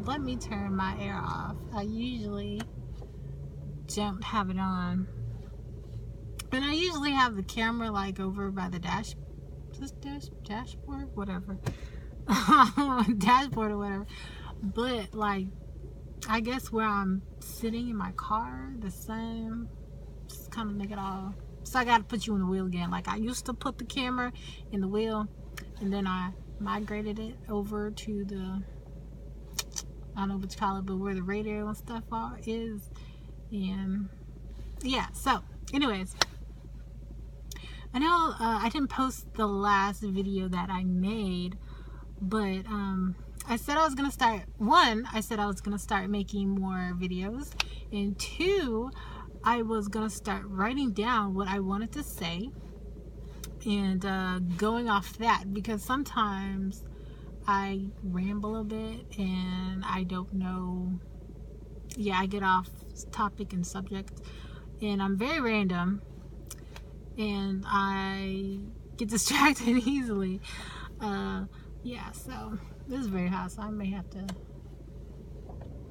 let me turn my air off. I usually don't have it on. And I usually have the camera like over by the dashboard, whatever. Dashboard or whatever. But like, I guess where I'm sitting in my car, the sun just kind of make it all. So I got to put you in the wheel again. Like I used to put the camera in the wheel, and then I migrated it over to the, I don't know what you call it, but where the radio and stuff is. And yeah, so anyways, I know I didn't post the last video that I made, but I said I was gonna start. One, I said I was gonna start making more videos, and two, I was gonna start writing down what I wanted to say and going off that, because sometimes I ramble a bit and I don't know. Yeah, I get off topic and subject, and I'm very random, and I get distracted easily. Yeah, so this is very hot, so I may have to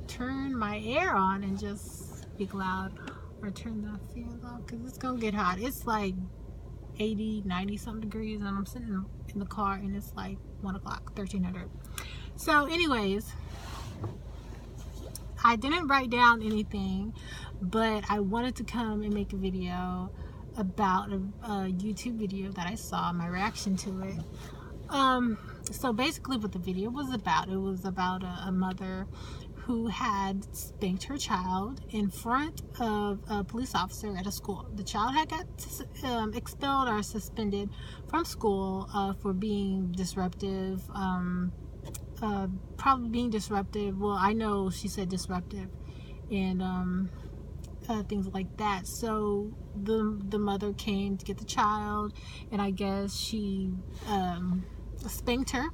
turn my air on and just speak loud, or turn the fans off, because it's gonna get hot. It's like 80, 90 something degrees, and I'm sitting in the car, and it's like 1 o'clock, 1300. So anyways, I didn't write down anything, but I wanted to come and make a video about a YouTube video that I saw, my reaction to it. So basically what the video was about, it was about a mother who had spanked her child in front of a police officer at a school. The child had got expelled or suspended from school for being disruptive, probably being disruptive. Well, I know she said disruptive, and things like that. So the mother came to get the child, and I guess she spanked her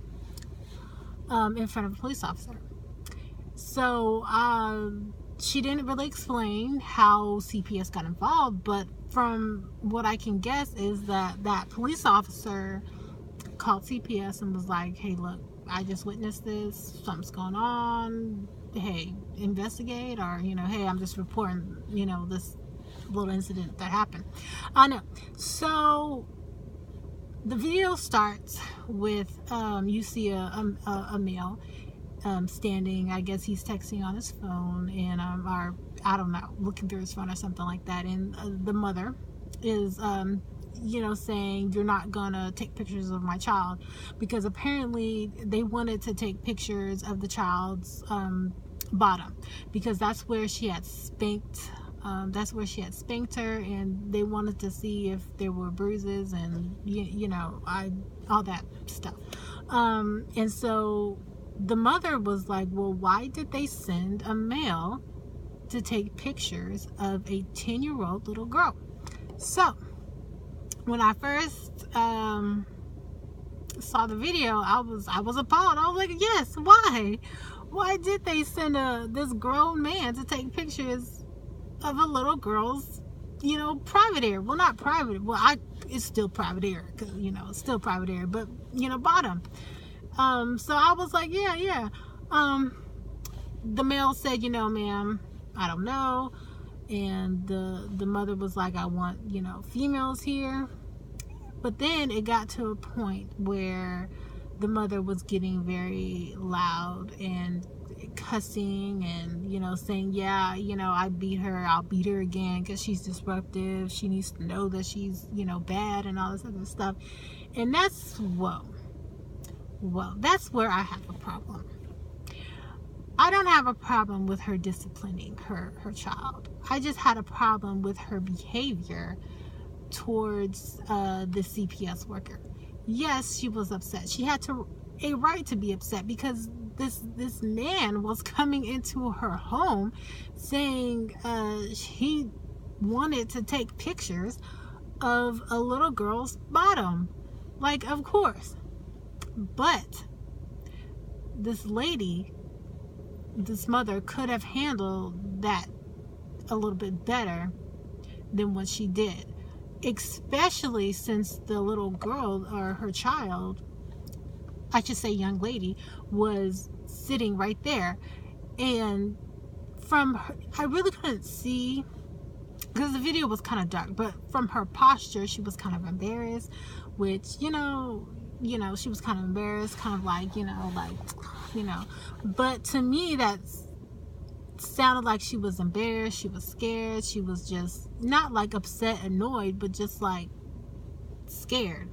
in front of a police officer. So she didn't really explain how CPS got involved, but from what I can guess is that that police officer called CPS and was like, hey, look, I just witnessed this, something's going on, hey, investigate, or, you know, hey, I'm just reporting, you know, this little incident that happened. I know. So the video starts with you see a male standing. I guess he's texting on his phone, and or I don't know, looking through his phone or something like that. And the mother is you know, saying, you're not gonna take pictures of my child, because apparently they wanted to take pictures of the child's bottom, because that's where she had spanked. That's where she had spanked her, and they wanted to see if there were bruises and you know, all that stuff. And so the mother was like, well, why did they send a male to take pictures of a 10-year-old little girl? So when I first saw the video, I was appalled. I was like, yes, why did they send this grown man to take pictures of a little girl's, you know, private area? Well, not private, well, it's still private area, because, you know, it's still private area, but, you know, bottom. So I was like, yeah. The male said, you know, ma'am, I don't know. And the mother was like, I want, you know, females here. But then it got to a point where the mother was getting very loud and cussing, and, you know, saying, yeah, you know, I beat her, I'll beat her again because she's disruptive, she needs to know that she's, you know, bad, and all this other stuff. And that's, whoa, that's where I have a problem. I don't have a problem with her disciplining her child. I just had a problem with her behavior towards the CPS worker. Yes, she was upset. She had a right to be upset, because this man was coming into her home saying he wanted to take pictures of a little girl's bottom. Like, of course. But this lady, this mother, could have handled that a little bit better than what she did, especially since the little girl, or her child, I should say young lady, was sitting right there. And from her, I really couldn't see because the video was kind of dark, but from her posture, she was kind of embarrassed, which, she was kind of embarrassed, kind of like, but to me, that sounded like she was embarrassed, she was scared, she was just not like upset, annoyed, but just like scared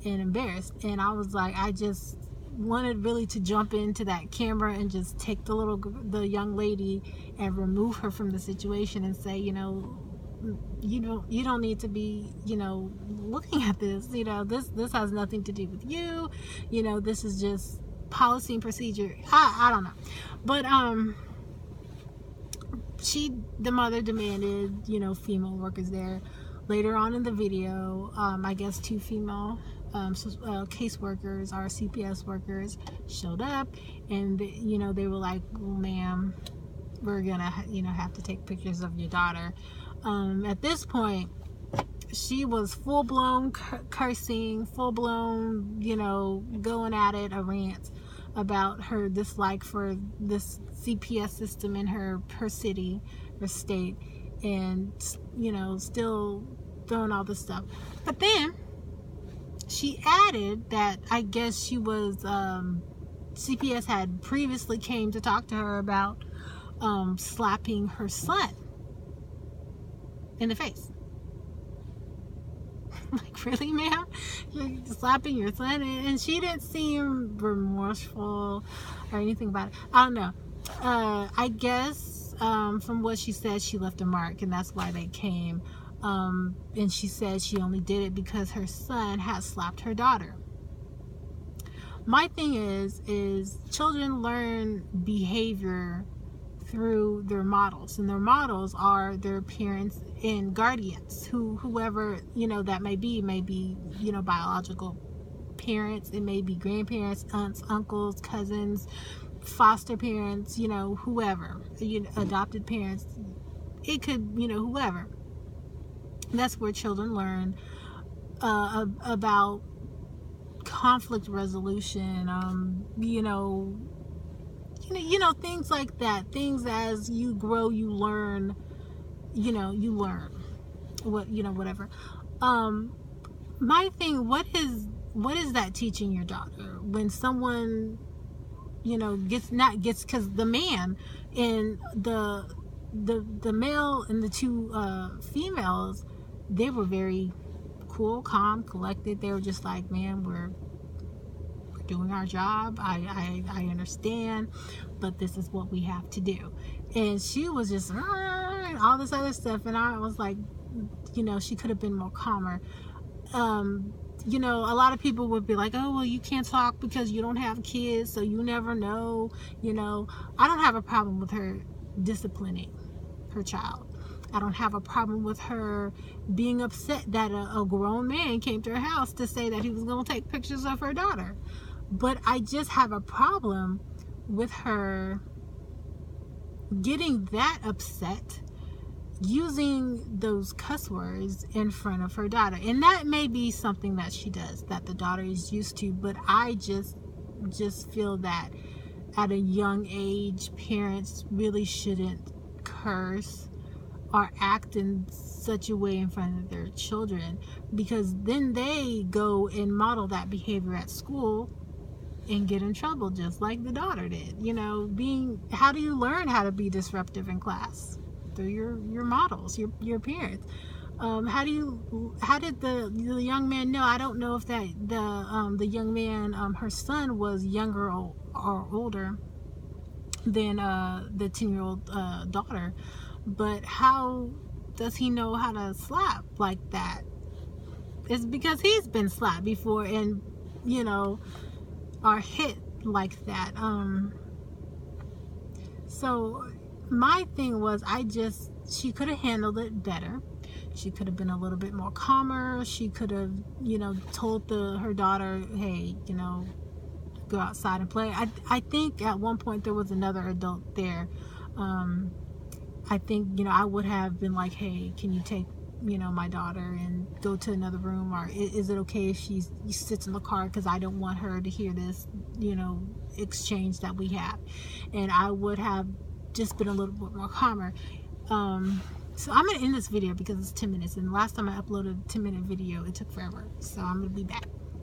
and embarrassed. And I was like, I just wanted really to jump into that camera and just take the young lady and remove her from the situation and say, you don't need to be, looking at this. This has nothing to do with you. This is just policy and procedure. I don't know. But the mother demanded, female workers there. Later on in the video, I guess 2 female caseworkers or CPS workers showed up, and they were like, well, ma'am, we're gonna have to take pictures of your daughter. At this point, she was full-blown cursing, full-blown, going at it, a rant about her dislike for this CPS system in her city or state, and still throwing all this stuff. But then she added that I guess she was CPS had previously came to talk to her about slapping her son in the face. Like, really, ma'am? You're slapping your son? And she didn't seem remorseful or anything about it. I don't know. I guess from what she said, she left a mark, and that's why they came. And she said she only did it because her son had slapped her daughter. My thing is children learn behavior through their models, and their models are their parents and guardians, whoever that may be biological parents, it may be grandparents, aunts, uncles, cousins, foster parents, whoever, adopted parents, it could, whoever. That's where children learn about conflict resolution, things like that. Things as you grow, you learn, you learn what, whatever. My thing, what is that teaching your daughter when someone, gets, because the man and the male and the 2 females, they were very cool, calm, collected. They were just like, man, we're doing our job. I understand, but this is what we have to do. And she was just all this other stuff, and I was like, she could have been more calmer. A lot of people would be like, oh, well, you can't talk because you don't have kids, so you never know. I don't have a problem with her disciplining her child. I don't have a problem with her being upset that a grown man came to her house to say that he was going to take pictures of her daughter. But I just have a problem with her getting that upset using those cuss words in front of her daughter. And that may be something that she does, that the daughter is used to, but I just feel that at a young age, parents really shouldn't curse or act in such a way in front of their children, because then they go and model that behavior at school and get in trouble just like the daughter did. How do you learn how to be disruptive in class? Through your models, your parents. How did the young man know? I don't know if that the young man, her son, was younger or older than the 10-year-old daughter, but how does he know how to slap like that? It's because he's been slapped before, and are hit like that. So my thing was, she could have handled it better. She could have been a little bit more calmer. She could have, told her daughter, hey, go outside and play. I think at one point there was another adult there. I think, I would have been like, hey, can you take you know, my daughter and go to another room, or is it okay if she sits in the car, because I don't want her to hear this, you know, exchange that we have. And I would have just been a little bit more calmer. So I'm gonna end this video because it's 10 minutes, and last time I uploaded a 10-minute video it took forever, so I'm gonna be back.